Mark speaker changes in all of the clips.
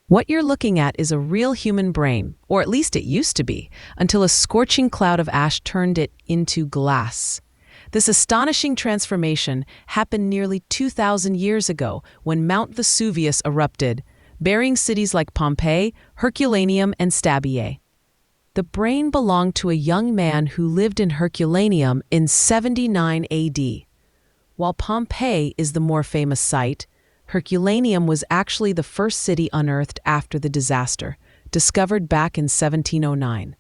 Speaker 1: What you're looking at is a real human brain, or at least it used to be, until a scorching cloud of ash turned it into glass. This astonishing transformation happened nearly 2,000 years ago when Mount Vesuvius erupted, burying cities like Pompeii, Herculaneum, and Stabiae. The brain belonged to a young man who lived in Herculaneum in 79 AD. While Pompeii is the more famous site, Herculaneum was actually the first city unearthed after the disaster, discovered back in 1709.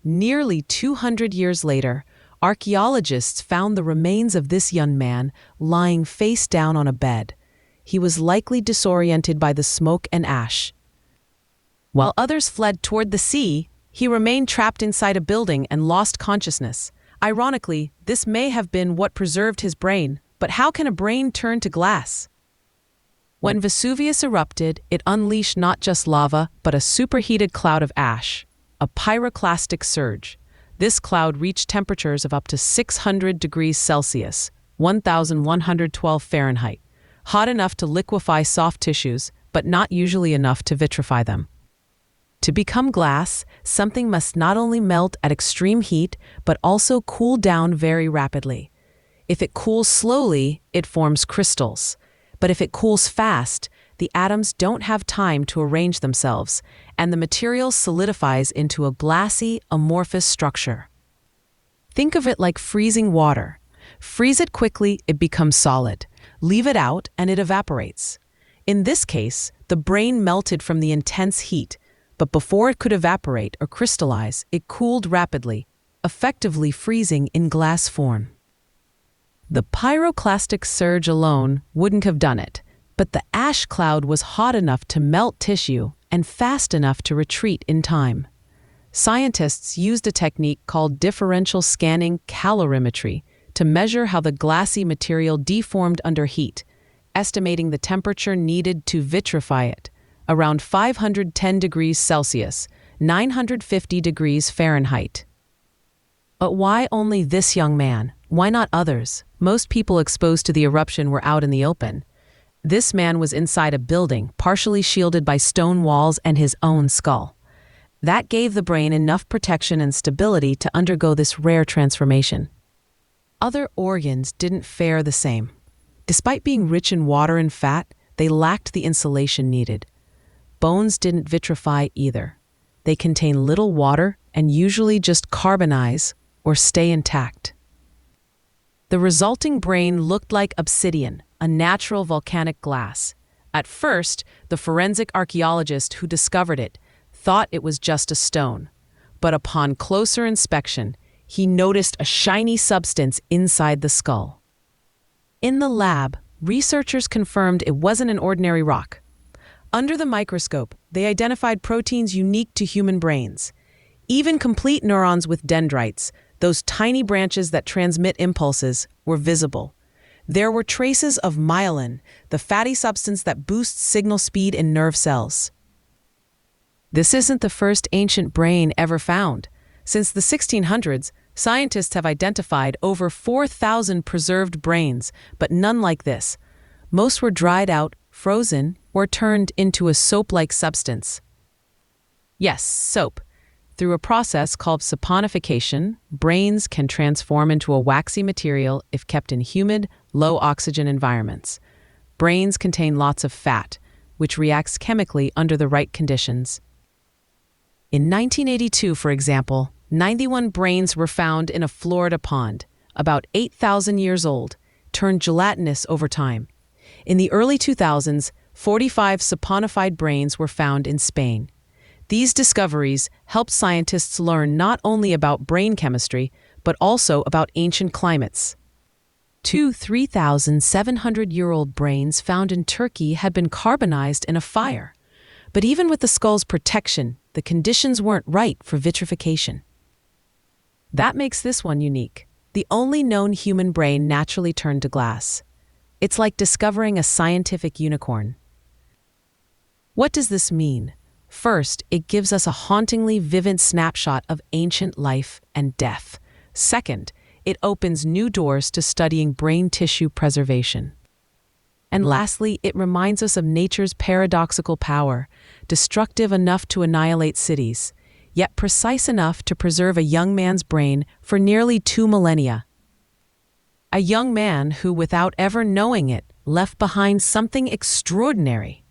Speaker 1: Nearly 200 years later, archaeologists found the remains of this young man lying face down on a bed. He was likely disoriented by the smoke and ash. While others fled toward the sea, he remained trapped inside a building and lost consciousness. Ironically, this may have been what preserved his brain, but how can a brain turn to glass? When Vesuvius erupted, it unleashed not just lava, but a superheated cloud of ash, a pyroclastic surge. This cloud reached temperatures of up to 600 degrees Celsius, 1,112 Fahrenheit, hot enough to liquefy soft tissues, but not usually enough to vitrify them. To become glass, something must not only melt at extreme heat, but also cool down very rapidly. If it cools slowly, it forms crystals. But if it cools fast, the atoms don't have time to arrange themselves, and the material solidifies into a glassy, amorphous structure. Think of it like freezing water. Freeze it quickly, it becomes solid. Leave it out, and it evaporates. In this case, the brain melted from the intense heat, but before it could evaporate or crystallize, it cooled rapidly, effectively freezing in glass form. The pyroclastic surge alone wouldn't have done it, but the ash cloud was hot enough to melt tissue and fast enough to retreat in time. Scientists used a technique called differential scanning calorimetry to measure how the glassy material deformed under heat, estimating the temperature needed to vitrify it, around 510 degrees Celsius, 950 degrees Fahrenheit. But why only this young man? Why not others? Most people exposed to the eruption were out in the open. This man was inside a building, partially shielded by stone walls and his own skull. That gave the brain enough protection and stability to undergo this rare transformation. Other organs didn't fare the same. Despite being rich in water and fat, they lacked the insulation needed. Bones didn't vitrify either. They contain little water and usually just carbonize or stay intact. The resulting brain looked like obsidian, a natural volcanic glass. At first, the forensic archaeologist who discovered it thought it was just a stone, but upon closer inspection, he noticed a shiny substance inside the skull. In the lab, researchers confirmed it wasn't an ordinary rock. Under the microscope, they identified proteins unique to human brains. Even complete neurons with dendrites, those tiny branches that transmit impulses, were visible. There were traces of myelin, the fatty substance that boosts signal speed in nerve cells. This isn't the first ancient brain ever found. Since the 1600s, scientists have identified over 4,000 preserved brains, but none like this. Most were dried out, frozen, or turned into a soap-like substance. Yes, soap. Through a process called saponification, brains can transform into a waxy material if kept in humid, low-oxygen environments. Brains contain lots of fat, which reacts chemically under the right conditions. In 1982, for example, 91 brains were found in a Florida pond, about 8,000 years old, turned gelatinous over time. In the early 2000s, 45 saponified brains were found in Spain. These discoveries helped scientists learn not only about brain chemistry, but also about ancient climates. Two 3,700-year-old brains found in Turkey had been carbonized in a fire. But even with the skull's protection, the conditions weren't right for vitrification. That makes this one unique. The only known human brain naturally turned to glass. It's like discovering a scientific unicorn. What does this mean? First, it gives us a hauntingly vivid snapshot of ancient life and death. Second, it opens new doors to studying brain tissue preservation. And lastly, it reminds us of nature's paradoxical power, destructive enough to annihilate cities, yet precise enough to preserve a young man's brain for nearly 2 millennia. A young man who, without ever knowing it, left behind something extraordinary.